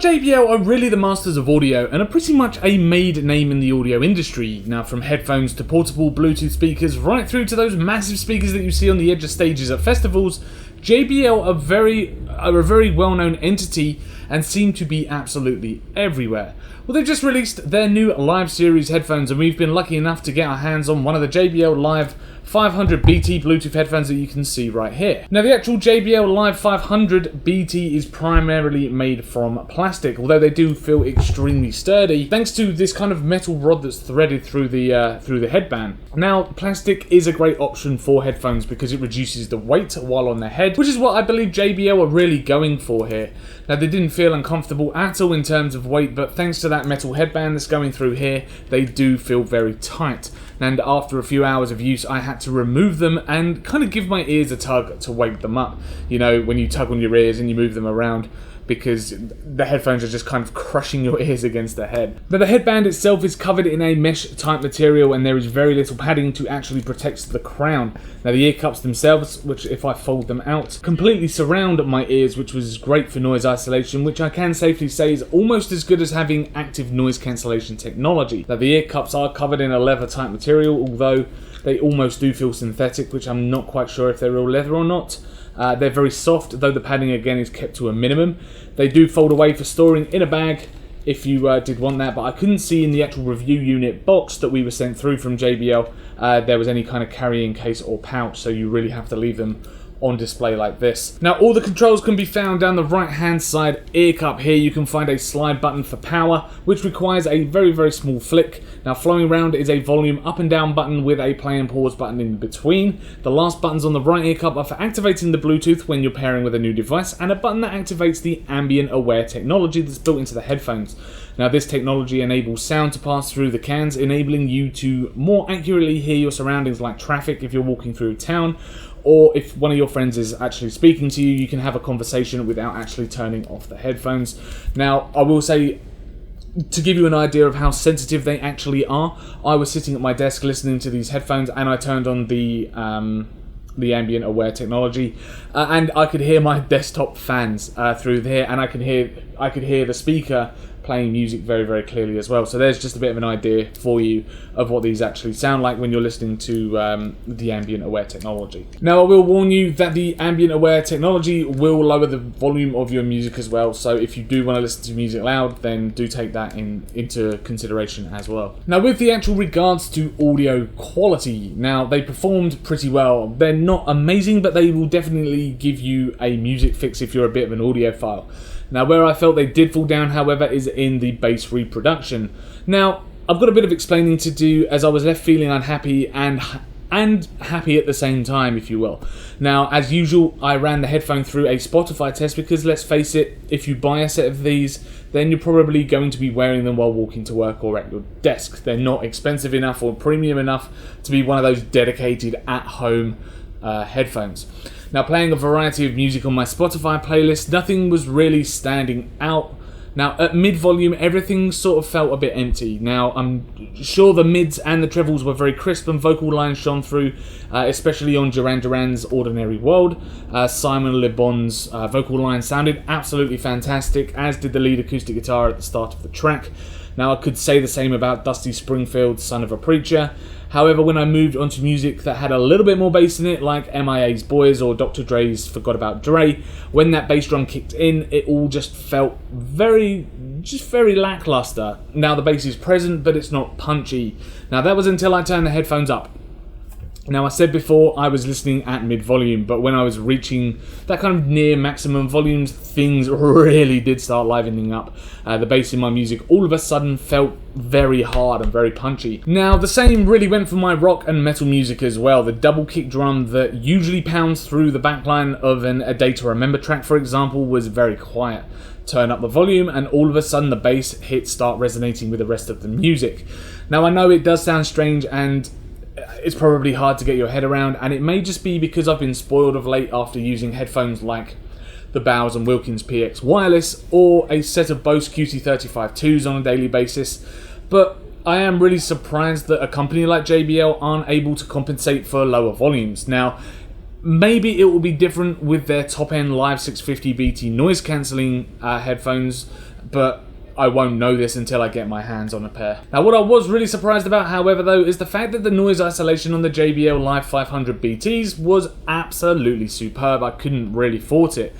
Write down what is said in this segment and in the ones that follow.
JBL are really the masters of audio and are pretty much a made name in the audio industry. Now, from headphones to portable Bluetooth speakers right through to those massive speakers that you see on the edge of stages at festivals, JBL are a very well-known entity and seem to be absolutely everywhere. Well, they've just released their new Live series headphones, and we've been lucky enough to get our hands on one of the JBL LIVE500BT Bluetooth headphones that you can see right here. Now, the actual JBL LIVE500BT is primarily made from plastic, although they do feel extremely sturdy thanks to this kind of metal rod that's threaded through the headband. Now, plastic is a great option for headphones because it reduces the weight while on the head, which is what I believe JBL are really going for here. Now, they didn't feel uncomfortable at all in terms of weight, but thanks to that metal headband that's going through here, they do feel very tight. And after a few hours of use, I had to remove them and kind of give my ears a tug to wake them up. You know, when you tug on your ears and you move them around, because the headphones are just kind of crushing your ears against the head. But the headband itself is covered in a mesh type material, and there is very little padding to actually protect the crown. Now, the ear cups themselves, which if I fold them out, completely surround my ears, which was great for noise isolation, which I can safely say is almost as good as having active noise cancellation technology. Now, the ear cups are covered in a leather type material, although they almost do feel synthetic, which I'm not quite sure if they're real leather or not. They're very soft, though the padding again is kept to a minimum. They do fold away for storing in a bag if you did want that, but I couldn't see in the actual review unit box that we were sent through from JBL there was any kind of carrying case or pouch, so you really have to leave them on display like this. Now, all the controls can be found down the right hand side ear cup here. You can find a slide button for power, which requires a very small flick. Now, flowing around is a volume up and down button with a play and pause button in between. The last buttons on the right ear cup are for activating the Bluetooth when you're pairing with a new device, and a button that activates the ambient aware technology that's built into the headphones. Now, this technology enables sound to pass through the cans, enabling you to more accurately hear your surroundings, like traffic if you're walking through town, or if one of your friends is actually speaking to you, you can have a conversation without actually turning off the headphones. Now, I will say, to give you an idea of how sensitive they actually are, I was sitting at my desk listening to these headphones, and I turned on the ambient aware technology, and I could hear my desktop fans through there, and I could hear the speaker playing music very clearly as well. So there's just a bit of an idea for you of what these actually sound like when you're listening to the ambient aware technology. Now, I will warn you that the ambient aware technology will lower the volume of your music as well, so if you do want to listen to music loud, then do take that into consideration as well. Now, with the actual regards to audio quality, now they performed pretty well. They're not amazing, but they will definitely give you a music fix if you're a bit of an audiophile. Now, where I felt they did fall down, however, is in the bass reproduction. Now, I've got a bit of explaining to do, as I was left feeling unhappy and happy at the same time, if you will. Now, as usual, I ran the headphone through a Spotify test because, let's face it, if you buy a set of these, then you're probably going to be wearing them while walking to work or at your desk. They're not expensive enough or premium enough to be one of those dedicated at-home headphones. Now, playing a variety of music on my Spotify playlist, nothing was really standing out. Now, at mid-volume, everything sort of felt a bit empty. Now, I'm sure the mids and the trebles were very crisp and vocal lines shone through, especially on Duran Duran's Ordinary World. Simon Le Bon's vocal line sounded absolutely fantastic, as did the lead acoustic guitar at the start of the track. Now, I could say the same about Dusty Springfield's Son of a Preacher. However, when I moved onto music that had a little bit more bass in it, like MIA's Boys or Dr. Dre's Forgot About Dre, when that bass drum kicked in, it all just felt very lackluster. Now, the bass is present, but it's not punchy. Now, that was until I turned the headphones up. Now, I said before I was listening at mid-volume, but when I was reaching that kind of near maximum volumes, things really did start livening up. The bass in my music all of a sudden felt very hard and very punchy. Now, the same really went for my rock and metal music as well. The double kick drum that usually pounds through the backline of A Day to Remember track, for example, was very quiet. Turn up the volume and all of a sudden the bass hits start resonating with the rest of the music. Now, I know it does sound strange and it's probably hard to get your head around, and it may just be because I've been spoiled of late after using headphones like the Bowers & Wilkins PX Wireless or a set of Bose QT35-2s on a daily basis, but I am really surprised that a company like JBL aren't able to compensate for lower volumes. Now, maybe it will be different with their top-end Live 650BT noise-cancelling headphones, but I won't know this until I get my hands on a pair. Now, what I was really surprised about, however, though, is the fact that the noise isolation on the JBL LIVE500BTs was absolutely superb. I couldn't really fault it.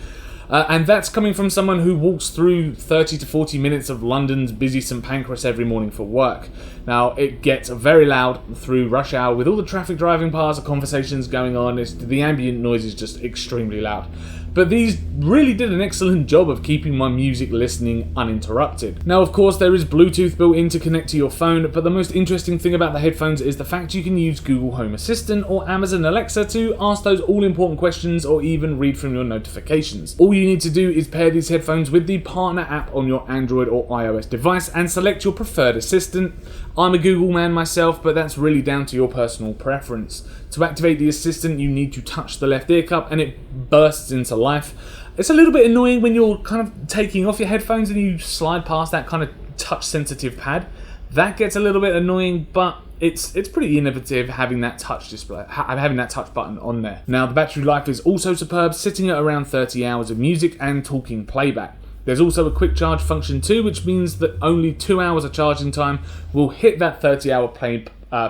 And that's coming from someone who walks through 30 to 40 minutes of London's busy St Pancras every morning for work. Now, it gets very loud through rush hour with all the traffic driving past, the conversations going on. The ambient noise is just extremely loud. But these really did an excellent job of keeping my music listening uninterrupted. Now, of course, there is Bluetooth built in to connect to your phone, but the most interesting thing about the headphones is the fact you can use Google Home Assistant or Amazon Alexa to ask those all-important questions or even read from your notifications. All you need to do is pair these headphones with the partner app on your Android or iOS device and select your preferred assistant. I'm a Google man myself, but that's really down to your personal preference. To activate the assistant, you need to touch the left ear cup and it bursts into life. It's a little bit annoying when you're kind of taking off your headphones and you slide past that kind of touch sensitive pad. That gets a little bit annoying, but it's pretty innovative having that touch display, having that touch button on there. Now, the battery life is also superb, sitting at around 30 hours of music and talking playback. There's also a quick charge function too, which means that only 2 hours of charging time will hit that 30-hour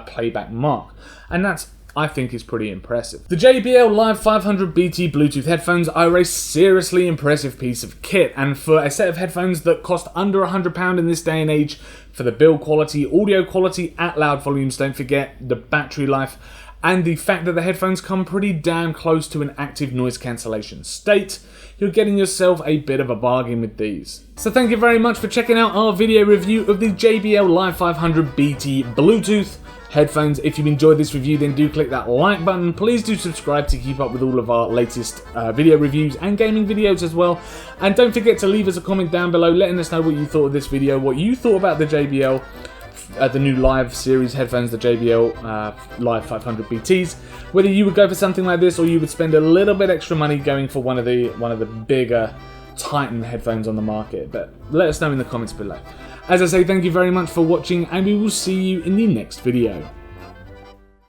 playback mark. And that's, I think, is pretty impressive. The JBL LIVE500BT Bluetooth headphones are a seriously impressive piece of kit, and for a set of headphones that cost under £100 in this day and age, for the build quality, audio quality at loud volumes, don't forget the battery life, and the fact that the headphones come pretty damn close to an active noise cancellation state, you're getting yourself a bit of a bargain with these. So thank you very much for checking out our video review of the JBL LIVE500BT Bluetooth headphones. If you enjoyed this review, then do click that like button. Please do subscribe to keep up with all of our latest video reviews and gaming videos as well. And don't forget to leave us a comment down below letting us know what you thought of this video, what you thought about the JBL, the new Live series headphones, the JBL LIVE500BTs. Whether you would go for something like this or you would spend a little bit extra money going for one of the bigger Titan headphones on the market. But let us know in the comments below. As I say, thank you very much for watching, and we will see you in the next video.